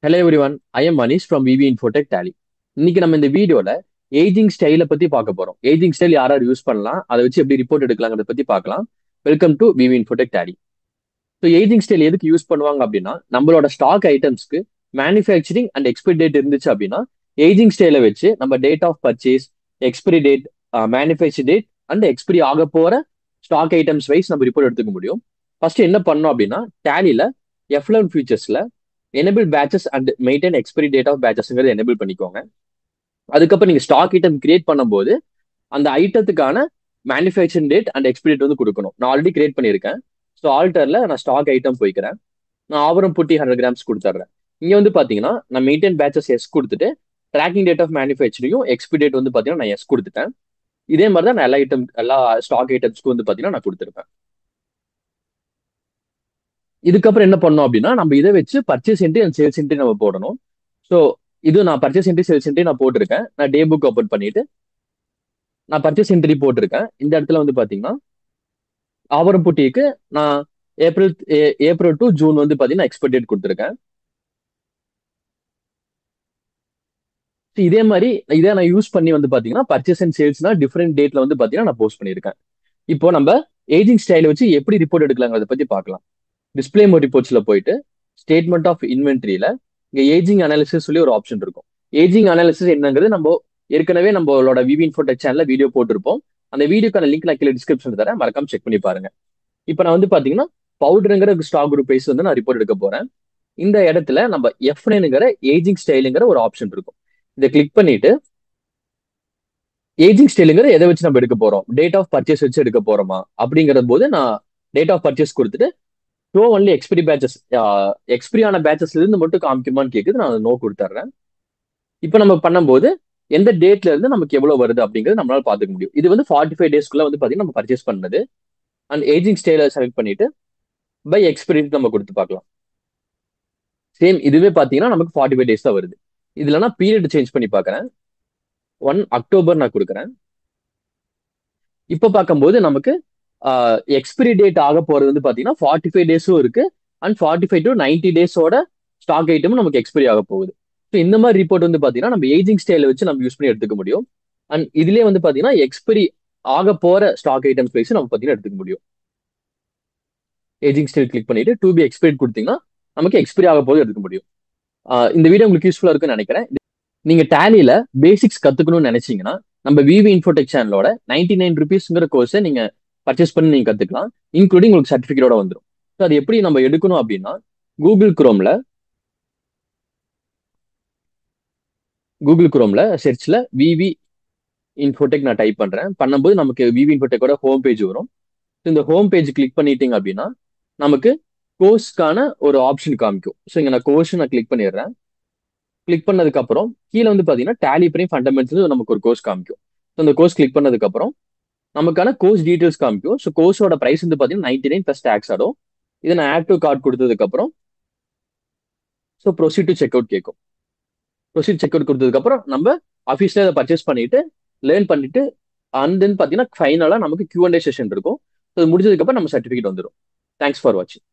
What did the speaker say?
Hello everyone, I am Manish from VV Infotech Tally. இன்னைக்கு நம்ம இந்த வீடியோல ஏஜிங் ஸ்டைலை பத்தி பார்க்க போறோம். ஏஜிங் ஸ்டைல் யார் யார் யூஸ் பண்ணலாம், அதை வச்சு எப்படி ரிப்போர்ட் எடுக்கலாங்கிறத பத்தி பார்க்கலாம். Welcome to VV Infotech Tally. So ageing style எதுக்கு யூஸ் பண்ணுவாங்க அப்படின்னா, நம்மளோட ஸ்டாக் ஐட்டம்ஸ்க்கு மேனுஃபேக்சரிங் அண்ட் எக்ஸ்பைரி டேட் இருந்துச்சு அப்படின்னா, ஏஜிங் ஸ்டைலை வச்சு நம்ம date of purchase, expiry date, manufacture date and expiry ஆக போற ஸ்டாக் ஐட்டம்ஸ் வைஸ் நம்ம ரிப்போர்ட் எடுத்துக்க முடியும். ஃபர்ஸ்ட் என்ன பண்ணோம் அப்படின்னா, டேலியில F11 ஃபீச்சர்ஸ்ல enable batches and maintain expiry date of பேச்சஸ்ங்கிறது எனேபிள் பண்ணிக்கோங்க. அதுக்கப்புறம் நீங்க ஸ்டாக் ஐட்டம் கிரியேட் பண்ணும்போது அந்த ஐட்டத்துக்கான manufacturing date and expiry date வந்து கொடுக்கணும். நான் ஆல்ரெடி கிரியேட் பண்ணியிருக்கேன். ஸோ ஆல்டர்ல நான் ஸ்டாக் ஐட்டம் போய்க்கிறேன். நான் ஆவரம் புட்டி 100 கிராம்ஸ் கொடுத்துட்றேன். இங்க வந்து பாத்தீங்கன்னா நான் மெயின்டைன் பேச்சஸ் எஸ் கொடுத்துட்டு ட்ராக்கிங் டேட் ஆஃப் மேனுஃபேக்சரிங்கும் எக்ஸ்பைரி டேட் வந்து பாத்தீங்கன்னா நான் எஸ் கொடுத்துட்டேன். இதே மாதிரி தான் நான் எல்லா ஸ்டாக் ஐட்டம்ஸ்க்கு வந்து பாத்தீங்கன்னா நான் கொடுத்துருப்பேன். இதுக்கப்புறம் என்ன பண்ணோம் அப்படின்னா, நம்ம இதை வச்சு purchase entry and sales entry நம்ம போடணும். ஸோ இது நான் பர்ச்சேஸ் என்ட்ரி சேல்ஸ் என்ட்ரி நான் போட்டிருக்கேன். நான் டே புக் ஓப்பன் பண்ணிட்டு நான் பர்ச்சேஸ் என்ட்ரி போட்டிருக்கேன். இந்த இடத்துல வந்து பாத்தீங்கன்னா ஆவரம் புட்டிக்கு நான் ஏப்ரல் டு ஜூன் வந்து பாத்தீங்கன்னா எக்ஸ்பைரி டேட் கொடுத்துருக்கேன். இதே மாதிரி இதை நான் யூஸ் பண்ணி வந்து பாத்தீங்கன்னா பர்ச்சேஸ் அண்ட் சேல்ஸ்னா டிஃபரெண்ட் டேட்ல வந்து பாத்தீங்கன்னா நான் போஸ்ட் பண்ணியிருக்கேன். இப்போ நம்ம ஏஜிங் ஸ்டைலை வச்சு எப்படி ரிப்போர்ட் எடுக்கலாங்கிறத பத்தி பார்க்கலாம். டிஸ்பிளே மோட் ரிப்போர்ட்ஸ்ல போயிட்டு ஸ்டேட்மெண்ட் ஆஃப் இன்வென்ட்ரியில இங்க ஏஜிங் அனாலிசிஸ் சொல்லி ஒரு ஆப்ஷன் இருக்கும். ஏஜிங் அனாலிசிஸ் என்னங்கிறது நம்ம ஏற்கனவே நம்மளோட விவி இன்ஃபோடெக் சேனல்ல வீடியோ போட்டிருப்போம். அந்த வீடியோக்கான லிங்க் நான் கீழே டிஸ்கிரிப்ஷன் தரேன், மறக்காம செக் பண்ணி பாருங்க. இப்போ நான் வந்து பாத்தீங்கன்னா பவுடருங்கிற ஸ்டாக் குரூப் வைஸ் வந்து நான் ரிப்போர்ட் எடுக்க போறேன். இந்த இடத்துல நம்ம F9ங்கிற ஏஜிங் ஸ்டைலுங்கிற ஒரு ஆப்ஷன் இருக்கும். இதை கிளிக் பண்ணிட்டு ஏஜிங் ஸ்டைலுங்கிற எதை வச்சு நம்ம எடுக்க போறோம், டேட் ஆஃப் பர்ச்சேஸ் வச்சு எடுக்க போறோமா அப்படிங்கிற போது நான் டேட் ஆஃப் பர்ச்சேஸ் கொடுத்துட்டு show only expiry patches, expiry ஆன பேச்சஸ்ல இருந்து மட்டும் காமிக்குமான்னு கேட்குது. நான் நோ கொடுத்துட்றேன். இப்போ நம்ம பண்ணும்போது எந்த டேட்ல இருந்து நமக்கு எவ்வளவு வருது அப்படிங்கிறது நம்மளால பாத்துக்க முடியும். இது வந்து 45 டேஸ்க்குள்ள வந்து பாத்தீங்கன்னா நம்ம பர்ச்சேஸ் பண்ணது. அண்ட் ஏஜிங் ஸ்டைல செலக்ட் பண்ணிட்டு பை எக்ஸ்பைரி நம்ம கொடுத்து பார்க்கலாம். சேம் இதுவே பாத்தீங்கன்னா நமக்கு 45 டேஸ் தான் வருது. இதுல நான் பீரியட் சேஞ்ச் பண்ணி பார்க்கறேன். 1 அக்டோபர் நான் கொடுக்குறேன். இப்போ பார்க்கும்போது நமக்கு எக்ஸ்பைரி டேட் ஆக போறது வந்து பாத்தீங்கன்னா 45 டேஸும் இருக்கு அண்ட் 45 to 90 டேஸோட ஸ்டாக் ஐட்டமும் நமக்கு எக்ஸ்பைரி ஆக போகுது. ஸோ இந்த மாதிரி ரிப்போர்ட் வந்து பாத்தீங்கன்னா நம்ம ஏஜிங் ஸ்டைல வச்சு நம்ம யூஸ் பண்ணி எடுத்துக்க முடியும். அண்ட் இதுலயே வந்து பாத்தீங்கன்னா எக்ஸ்பைரி ஆக போற ஸ்டாக் ஐட்டம்ஸ் வைஸ் நம்ம பாத்தீங்கன்னா எடுத்துக்க முடியும். ஏஜிங் ஸ்டைல் கிளிக் பண்ணிட்டு டு பி எக்ஸ்பைரி கொடுத்தீங்கன்னா நமக்கு எக்ஸ்பைரி ஆக போது எடுத்துக்க முடியும். இந்த வீடியோ உங்களுக்கு யூஸ்ஃபுல்லா இருக்குன்னு நினைக்கிறேன். நீங்க டேலியில பேசிக்ஸ் கத்துக்கணும்னு நினைச்சீங்கன்னா நம்ம விவி இன்ஃபோடெக் சேனலோட 99 ருபீஸ்ங்கிற கோர்ஸை நீங்க பர்ச்சேஸ் பண்ணி நீங்க கத்துக்கலாம். இன்க்ளூடிங் உங்களுக்கு சர்டிபிகேட்டோட வந்துடும். ஸோ அது எப்படி நம்ம எடுக்கணும் அப்படின்னா, கூகுள் குரோம்ல சர்ச்ல விவி இன்ஃபோடெக் நான் டைப் பண்றேன். பண்ணும்போது நமக்கு விவி இன்ஃபோடெக்கோட ஹோம் பேஜ் வரும். இந்த ஹோம் பேஜ் கிளிக் பண்ணிட்டீங்க அப்படின்னா நமக்கு கோர்ஸ்க்கான ஒரு ஆப்ஷன் காமிக்கும். ஸோ இங்க நான் கோர்ஸ் நான் கிளிக் பண்ணிடுறேன். கிளிக் பண்ணதுக்கு அப்புறம் கீழே வந்து பாத்தீங்கன்னா டேலி பிரைம் ஃபண்டமெண்டல்ஸ் நமக்கு ஒரு கோர்ஸ் காமிக்கும். ஸோ அந்த கோர்ஸ் கிளிக் பண்ணதுக்கு அப்புறம் நமக்கான கோர்ஸ் டீடைல்ஸ் காமிக்கும். ஸோ கோர்ஸோட பிரைஸ் வந்து பாத்தீங்கன்னா 99 பிளஸ் டாக்ஸ் ஆடும். இதை நான் ஆட் டு கார்ட் கொடுத்ததுக்கு அப்புறம் so proceed to check out கேட்கும். ப்ரொசீட் செக் அவுட் கொடுத்ததுக்கு அப்புறம் நம்ம ஆஃபீஸ்ல அதை பர்ச்சேஸ் பண்ணிட்டு லேர்ன் பண்ணிட்டு அண்ட் தென் பாத்தீங்கன்னா ஃபைனலா நமக்கு Q&A செஷன் இருக்கும். அது முடிஞ்சதுக்கு அப்புறம் நம்ம சர்டிஃபிகேட் வந்துடும். தேங்க்ஸ் ஃபார் வாட்சிங்.